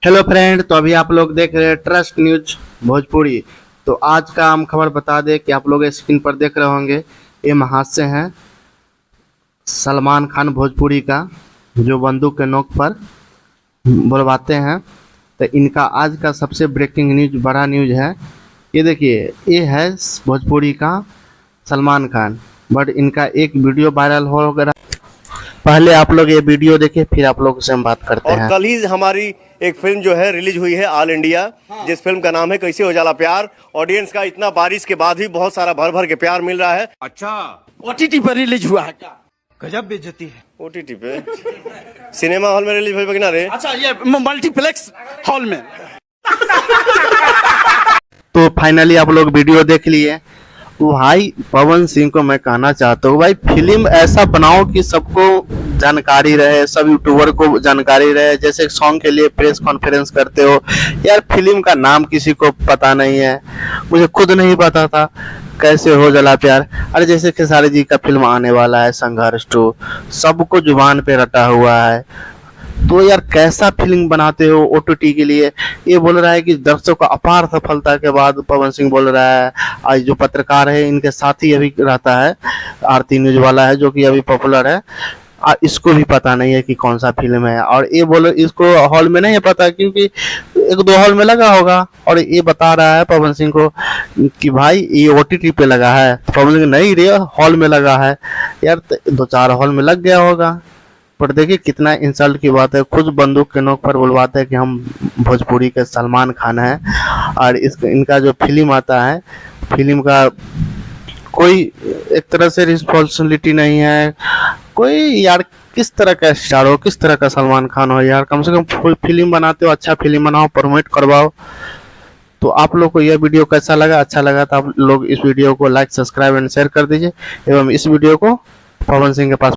Hello friend, तो अभी आप लोग देख रहे हैं ट्रस्ट न्यूज भोजपुरी। तो आज का हम खबर बता दें कि आप लोग स्क्रीन पर देख रहे होंगे, ये हादसे हैं सलमान खान भोजपुरी का, जो बंदूक के नोक पर बुलवाते हैं। तो इनका आज का सबसे ब्रेकिंग न्यूज, बड़ा न्यूज है। ये देखिए, ये है भोजपुरी का सलमान खान, बट इनका एक वीडियो वायरल हो गया। पहले आप लोग ये वीडियो देखिए, फिर आप लोग से हम बात करते हैं। और कल ही हमारी एक फिल्म जो है रिलीज हुई है ऑल इंडिया, जिस फिल्म का नाम है कैसे हो जाला प्यार। ऑडियंस का इतना बारिश के बाद भी बहुत सारा भर भर के प्यार मिल रहा है। अच्छा, ओटीटी पर रिलीज हुआ है क्या? गजब बेइज्जती है। ओटीटी पे सिनेमा हॉल में रिलीज हुई बगना रे। अच्छा, ये मल्टीप्लेक्स हॉल में। तो फाइनली आप लोग वीडियो देख लिए। भाई पवन सिंह को मैं कहना चाहता हूँ, भाई फिल्म ऐसा बनाओ कि सबको जानकारी रहे, सब यूट्यूबर को जानकारी रहे। जैसे सॉन्ग के लिए प्रेस कॉन्फ्रेंस करते हो यार, फिल्म का नाम किसी को पता नहीं है, मुझे खुद नहीं पता था कैसे हो जला प्यार। अरे जैसे खेसारी जी का फिल्म आने वाला है संघर्ष 2, सबको जुबान पे रटा हुआ है। तो यार कैसा फिल्म बनाते हो ओटीटी के लिए। ये बोल रहा है कि दर्शकों का अपार सफलता के बाद, पवन सिंह बोल रहा है। आज जो पत्रकार है इनके साथ ही अभी रहता है, आरती न्यूज वाला है, जो कि अभी पॉपुलर है। इसको भी पता नहीं है कि कौन सा फिल्म है, और ये बोलो इसको हॉल में नहीं है पता, क्योंकि एक दो हॉल में लगा होगा। और ये बता रहा है पवन सिंह को कि भाई ये ओटीटी पे लगा है। पवन सिंह नहीं रे, हॉल में लगा है। यार 2-4 हॉल में लग गया होगा। पर देखिए कितना इंसल्ट की बात है, खुद बंदूक के नोक पर बुलवाते हैं कि हम भोजपुरी के सलमान खान हैं। और इनका जो फिल्म आता है, फिल्म का कोई एक तरह से रिस्पॉन्सिबिलिटी नहीं है कोई। यार किस तरह का स्टार हो, किस तरह का सलमान खान हो यार, कम से कम फिल्म बनाते हो, अच्छा फिल्म बनाओ, प्रमोट करवाओ। तो आप लोग को यह वीडियो कैसा लगा? अच्छा लगा तो आप लोग इस वीडियो को लाइक, सब्सक्राइब एंड शेयर कर दीजिए, एवं इस वीडियो को पवन सिंह के पास